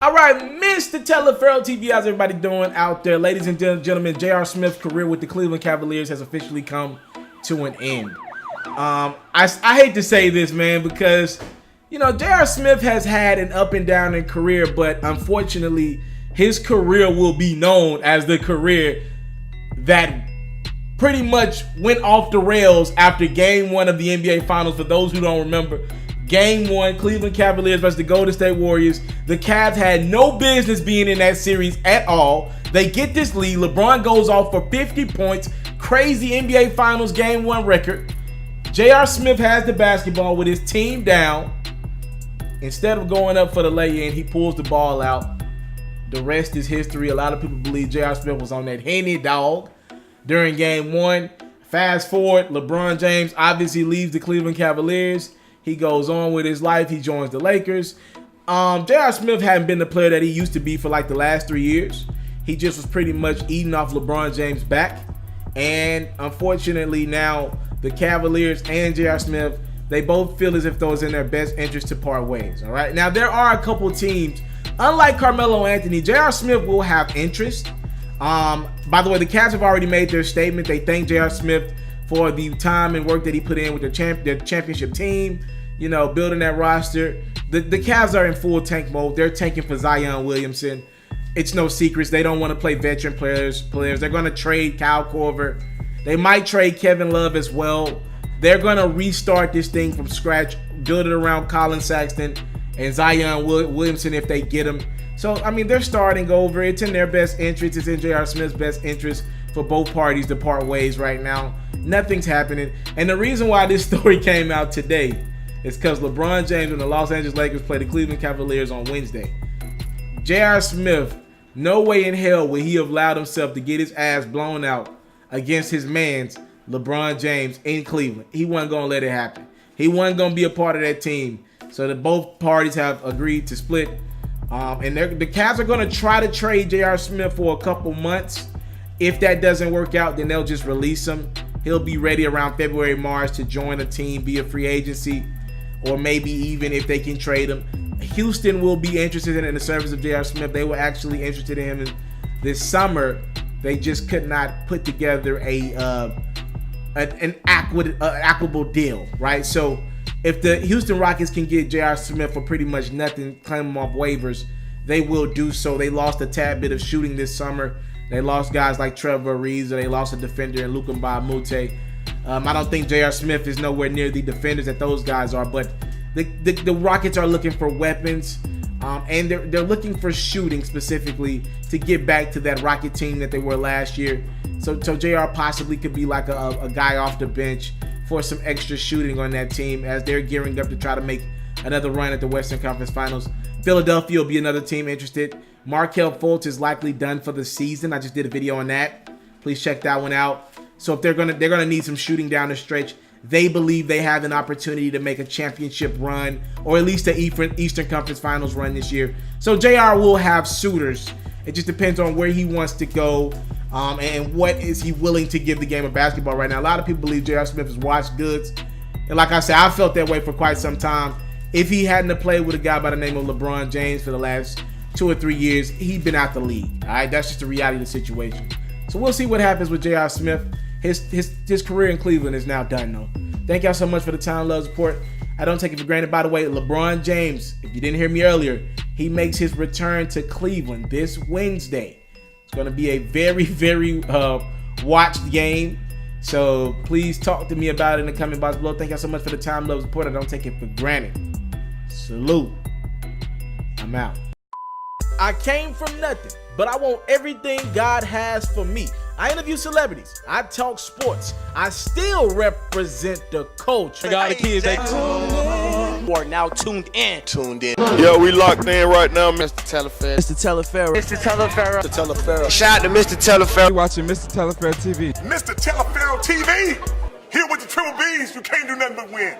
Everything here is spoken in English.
All right, Mr. TALIAFERRO'S TV, how's everybody doing out there? Ladies and gentlemen, J.R. Smith's career with the Cleveland Cavaliers has officially come to an end. I hate to say this, man, because, you know, J.R. Smith has had an up and down in career, but unfortunately, his career will be known as the career that pretty much went off the rails after Game 1 of the NBA Finals. For those who don't remember, Game 1, Cleveland Cavaliers versus the Golden State Warriors. The Cavs had no business being in that series at all. They get this lead. LeBron goes off for 50 points. Crazy NBA Finals Game 1 record. J.R. Smith has the basketball with his team down. Instead of going up for the lay-in, he pulls the ball out. The rest is history. A lot of people believe J.R. Smith was on that Henny dog during Game 1. Fast forward, LeBron James obviously leaves the Cleveland Cavaliers. He goes on with his life. He joins the Lakers. J.R. Smith hadn't been the player that he used to be for like the last 3 years. He just was pretty much eating off LeBron James' back. And unfortunately now the Cavaliers and J.R. Smith, they both feel as if those in their best interest to part ways. All right. Now there are a couple teams, unlike Carmelo Anthony, J.R. Smith will have interest. By the way, the Cavs have already made their statement. They thank J.R. Smith for the time and work that he put in with their championship team, you know, building that roster. The Cavs are in full tank mode. They're tanking for Zion Williamson. It's no secrets. They don't want to play veteran players. They're going to trade Kyle Korver. They might trade Kevin Love as well. They're going to restart this thing from scratch, build it around Colin Sexton and Zion Williamson if they get him. So, I mean, they're starting over. It's in their best interest. It's in J.R. Smith's best interest for both parties to part ways right now. Nothing's happening. And the reason why this story came out today is because LeBron James and the Los Angeles Lakers play the Cleveland Cavaliers on Wednesday. J.R. Smith, no way in hell would he have allowed himself to get his ass blown out against his man's LeBron James in Cleveland. He wasn't going to let it happen. He wasn't going to be a part of that team. So that both parties have agreed to split. And the Cavs are going to try to trade J.R. Smith for a couple months. If that doesn't work out, then they'll just release him. He'll be ready around February, March to join a team, be a free agency, or maybe even if they can trade him. Houston will be interested in the service of J.R. Smith. They were actually interested in him this summer. They just could not put together an equitable deal, right? So if the Houston Rockets can get J.R. Smith for pretty much nothing, claim him off waivers, they will do so. They lost a tad bit of shooting this summer. They lost guys like Trevor Ariza. They lost a defender in Luka Mbamute. I don't think J.R. Smith is nowhere near the defenders that those guys are, but the Rockets are looking for weapons, and they're looking for shooting specifically to get back to that Rocket team that they were last year. So J.R. possibly could be like a guy off the bench for some extra shooting on that team as they're gearing up to try to make another run at the Western Conference Finals. Philadelphia will be another team interested. Markelle Fultz is likely done for the season. I just did a video on that. Please check that one out. So if they're gonna need some shooting down the stretch, they believe they have an opportunity to make a championship run or at least an Eastern Conference Finals run this year. So JR will have suitors. It just depends on where he wants to go and what is he willing to give the game of basketball right now. A lot of people believe J.R. Smith is washed goods. And like I said, I felt that way for quite some time. If he hadn't have played with a guy by the name of LeBron James for the last 2 or 3 years, he'd been out the league. All right, that's just the reality of the situation. So we'll see what happens with J.R. Smith. His career in Cleveland is now done, though. Thank y'all so much for the time, love, support. I don't take it for granted. By the way, LeBron James, if you didn't hear me earlier, he makes his return to Cleveland this Wednesday. It's going to be a very, very watched game. So please talk to me about it in the comment box below. Thank y'all so much for the time, love, support. I don't take it for granted. Salute. I'm out. I came from nothing, but I want everything God has for me. I interview celebrities. I talk sports. I still represent the culture. I got the kids. They are now tuned in. Yo, we locked in right now, Mr. TALIAFERRO'S. Mr. TALIAFERRO'S. Mr. TALIAFERRO'S. Mr. TALIAFERRO'S. Shout out to Mr. TALIAFERRO'S. You're watching Mr. TALIAFERRO'S TV. Mr. TALIAFERRO'S TV. Here with the triple B's, you can't do nothing but win.